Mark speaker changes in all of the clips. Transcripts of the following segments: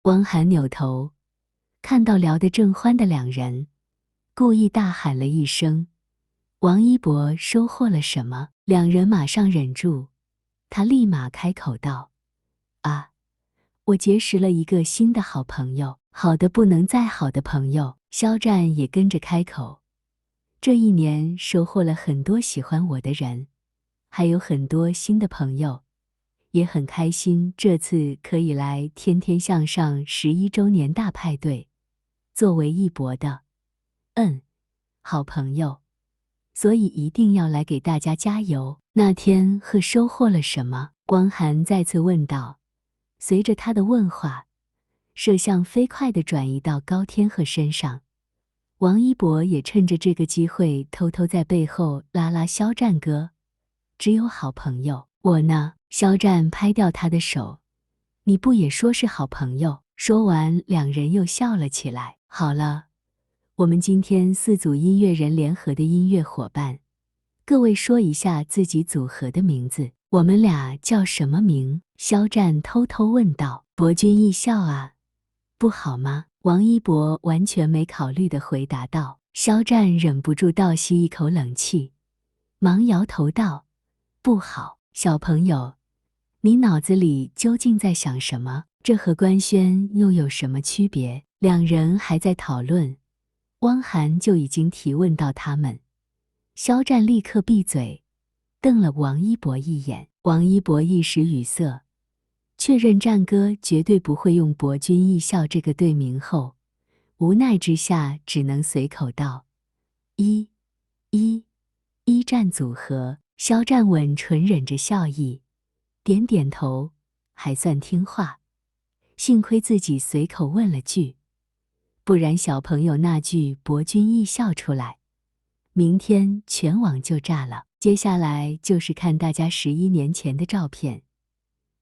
Speaker 1: 汪涵扭头，看到聊得正欢的两人，故意大喊了一声：王一博收获了什么？两人马上忍住，他立马开口道：啊，我结识了一个新的好朋友，好的不能再好的朋友。肖战也跟着开口：这一年收获了很多喜欢我的人，还有很多新的朋友，也很开心这次可以来天天向上11周年大派对，作为一博的好朋友，所以一定要来给大家加油。那天贺收获了什么？汪涵再次问道。随着他的问话，摄像飞快地转移到高天鹤身上。王一博也趁着这个机会偷偷在背后拉拉肖战哥：只有好朋友，我呢？肖战拍掉他的手：你不也说是好朋友？说完，两人又笑了起来。好了，我们今天4组音乐人联合的音乐伙伴，各位说一下自己组合的名字。我们俩叫什么名？肖战偷偷问道。博君艺校啊，不好吗？王一博完全没考虑地回答道。肖战忍不住倒吸一口冷气，忙摇头道：不好。小朋友，你脑子里究竟在想什么？这和官宣又有什么区别？两人还在讨论，汪涵就已经提问到他们。肖战立刻闭嘴，瞪了王一博一眼。王一博一时语塞，确认战哥绝对不会用博君艺校这个队名后，无奈之下只能随口道：一战组合。肖战吻唇忍着笑意，点点头，还算听话。幸亏自己随口问了句，不然小朋友那句博君艺校出来，明天全网就炸了。接下来就是看大家11年前的照片，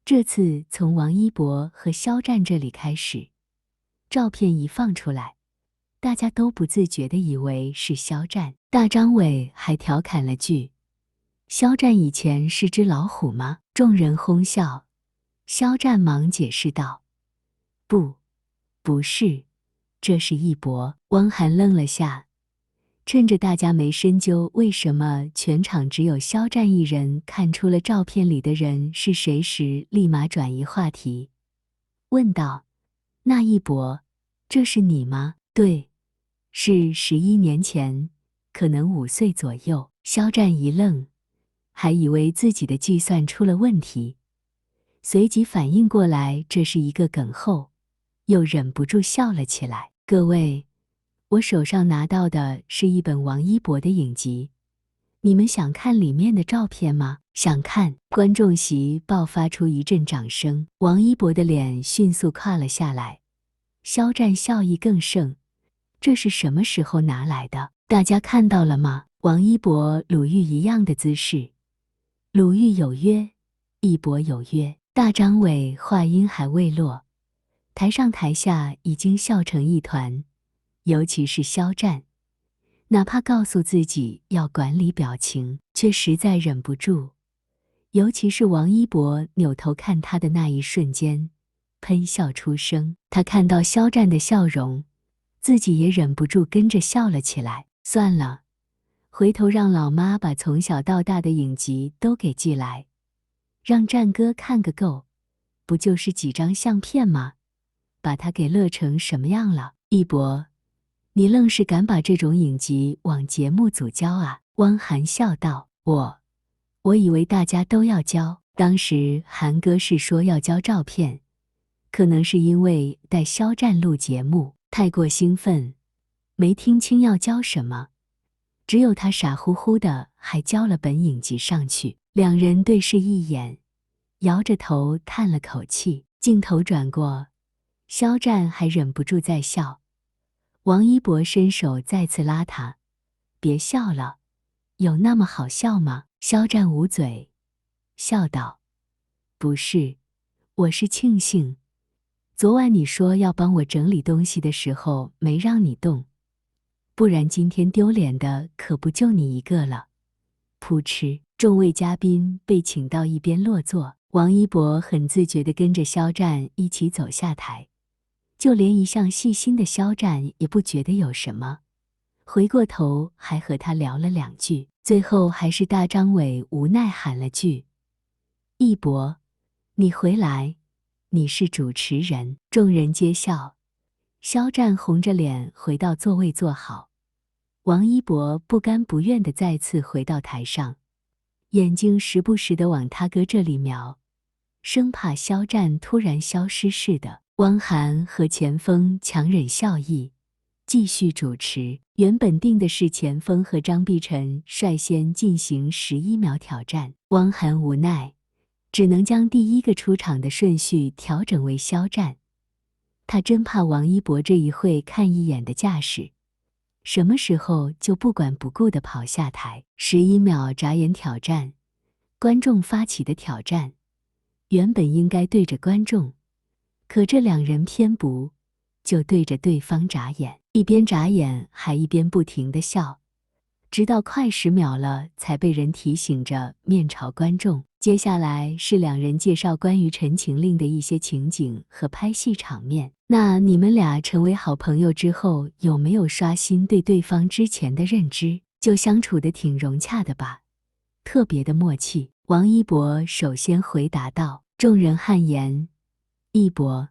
Speaker 1: 这次从王一博和肖战这里开始。照片一放出来，大家都不自觉地以为是肖战。大张伟还调侃了句：肖战以前是只老虎吗？众人哄笑，肖战忙解释道：不是，这是一博。汪涵愣了下，趁着大家没深究为什么全场只有肖战一人看出了照片里的人是谁时，立马转移话题，问道：那一博，这是你吗？对，是11年前，可能5岁左右。肖战一愣，还以为自己的计算出了问题，随即反应过来这是一个梗后，又忍不住笑了起来。各位，我手上拿到的是一本王一博的影集，你们想看里面的照片吗？想看。观众席爆发出一阵掌声，王一博的脸迅速垮了下来。肖战笑意更盛，这是什么时候拿来的？大家看到了吗？王一博鲁豫一样的姿势，鲁豫有约，一博有约。大张伟话音还未落，台上台下已经笑成一团，尤其是肖战，哪怕告诉自己要管理表情，却实在忍不住。尤其是王一博扭头看他的那一瞬间，喷笑出声。他看到肖战的笑容，自己也忍不住跟着笑了起来。算了，回头让老妈把从小到大的影集都给寄来，让战哥看个够，不就是几张相片吗？把他给乐成什么样了？一博，你愣是敢把这种影集往节目组交啊？汪涵笑道。我以为大家都要交，当时韩哥是说要交照片，可能是因为带肖战录节目，太过兴奋，没听清要交什么，只有他傻乎乎的还交了本影集上去。两人对视一眼，摇着头叹了口气。镜头转过，肖战还忍不住在笑，王一博伸手再次拉他：别笑了，有那么好笑吗？肖战捂嘴，笑道：不是，我是庆幸，昨晚你说要帮我整理东西的时候没让你动，不然今天丢脸的可不就你一个了。噗嗤，众位嘉宾被请到一边落座，王一博很自觉地跟着肖战一起走下台，就连一向细心的肖战也不觉得有什么，回过头还和他聊了两句，最后还是大张伟无奈喊了句：“一博，你回来，你是主持人。”众人皆笑。肖战红着脸回到座位坐好，王一博不甘不愿地再次回到台上，眼睛时不时地往他哥这里瞄，生怕肖战突然消失似的。汪涵和钱枫强忍笑意，继续主持。原本定的是钱枫和张碧晨率先进行11秒挑战，汪涵无奈，只能将第一个出场的顺序调整为肖战。他真怕王一博这一会看一眼的架势，什么时候就不管不顾地跑下台。11秒眨眼挑战，观众发起的挑战，原本应该对着观众，可这两人偏不，就对着对方眨眼，一边眨眼还一边不停地笑，直到快10秒了才被人提醒着面朝观众。接下来是两人介绍关于《陈情令》的一些情景和拍戏场面。那你们俩成为好朋友之后，有没有刷新对对方之前的认知？就相处得挺融洽的吧？特别的默契。王一博首先回答道。众人汗颜。一博，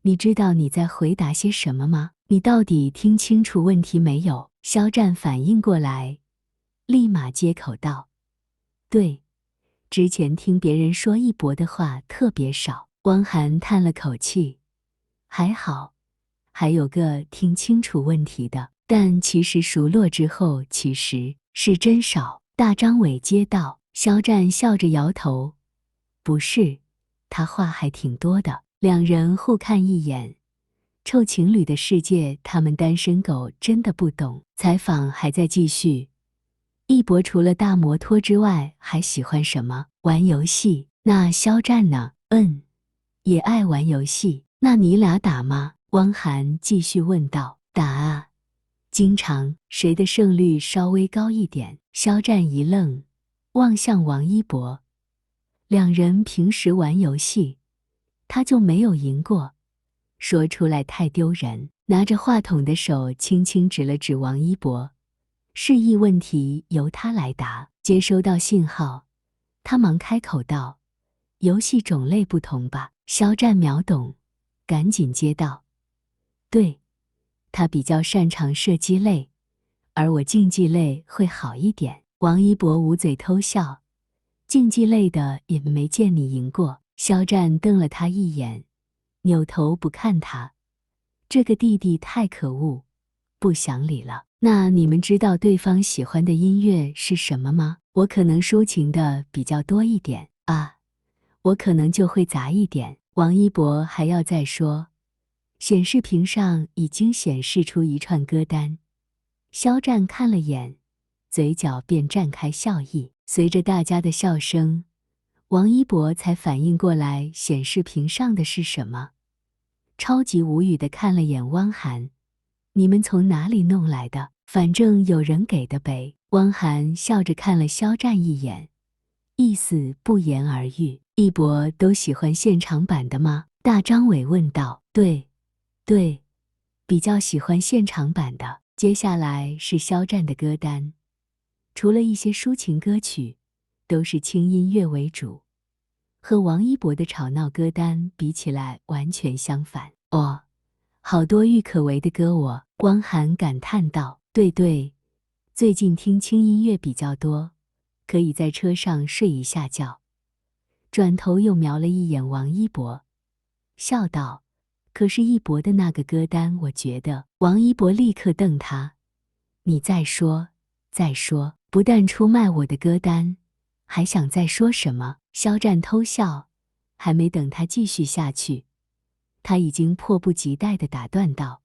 Speaker 1: 你知道你在回答些什么吗？你到底听清楚问题没有？肖战反应过来，立马接口道：“对，之前听别人说一博的话特别少。”汪涵叹了口气，还好，还有个听清楚问题的，但其实熟络之后其实是真少。大张伟接道。肖战笑着摇头，不是，他话还挺多的。两人互看一眼，臭情侣的世界他们单身狗真的不懂。采访还在继续。一博除了大摩托之外还喜欢什么？玩游戏。那肖战呢？也爱玩游戏。那你俩打吗？汪涵继续问道。打啊，经常。谁的胜率稍微高一点？肖战一愣，望向王一博。两人平时玩游戏，他就没有赢过，说出来太丢人。拿着话筒的手轻轻指了指王一博，示意问题由他来答。接收到信号，他忙开口道：“游戏种类不同吧？”肖战秒懂，赶紧接道：“对，他比较擅长射击类，而我竞技类会好一点。”王一博捂嘴偷笑，竞技类的也没见你赢过。肖战瞪了他一眼，扭头不看他。这个弟弟太可恶，不想理了。那你们知道对方喜欢的音乐是什么吗？我可能抒情的比较多一点啊，我可能就会杂一点。王一博还要再说，显示屏上已经显示出一串歌单。肖战看了眼，嘴角便绽开笑意。随着大家的笑声，王一博才反应过来显示屏上的是什么，超级无语地看了眼汪涵：“你们从哪里弄来的？反正有人给的呗。”汪涵笑着看了肖战一眼，意思不言而喻。一博都喜欢现场版的吗？大张伟问道。对，比较喜欢现场版的。接下来是肖战的歌单，除了一些抒情歌曲，都是轻音乐为主，和王一博的吵闹歌单比起来完全相反。哦，好多郁可唯的歌我。汪涵感叹道。对，最近听轻音乐比较多，可以在车上睡一下觉。转头又瞄了一眼王一博，笑道：“可是一博的那个歌单我觉得……”王一博立刻瞪他：“你再说，不但出卖我的歌单，还想再说什么？”肖战偷笑，还没等他继续下去，他已经迫不及待地打断道：“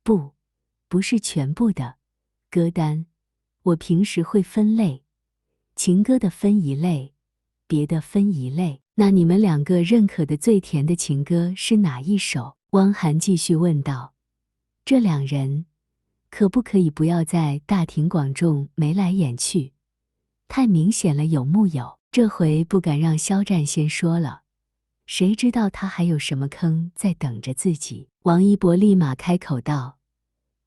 Speaker 1: 不是全部的歌单，我平时会分类，情歌的分一类，别的分一类。那你们两个认可的最甜的情歌是哪一首？”汪涵继续问道。这两人可不可以不要在大庭广众眉来眼去，太明显了有木有？这回不敢让肖战先说了，谁知道他还有什么坑在等着自己。王一博立马开口道：“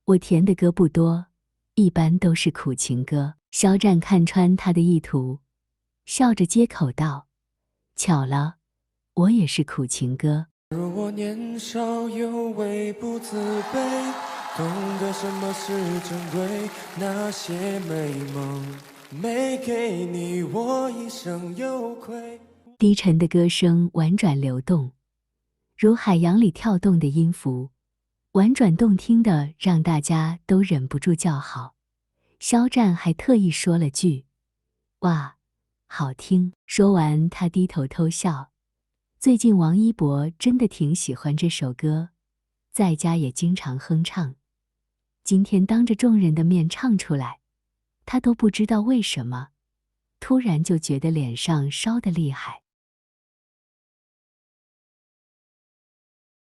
Speaker 1: 我填的歌不多，一般都是苦情歌。”肖战看穿他的意图，笑着接口道：“巧了，我也是苦情歌。”
Speaker 2: 如我年少有为不自卑，懂得什么是珍贵，那些美梦没给你，我一生有愧。
Speaker 1: 低沉的歌声婉转流动，如海洋里跳动的音符，婉转动听的让大家都忍不住叫好。肖战还特意说了句：“哇，好听。”说完，他低头偷笑。最近王一博真的挺喜欢这首歌，在家也经常哼唱。今天当着众人的面唱出来，他都不知道为什么，突然就觉得脸上烧得厉害。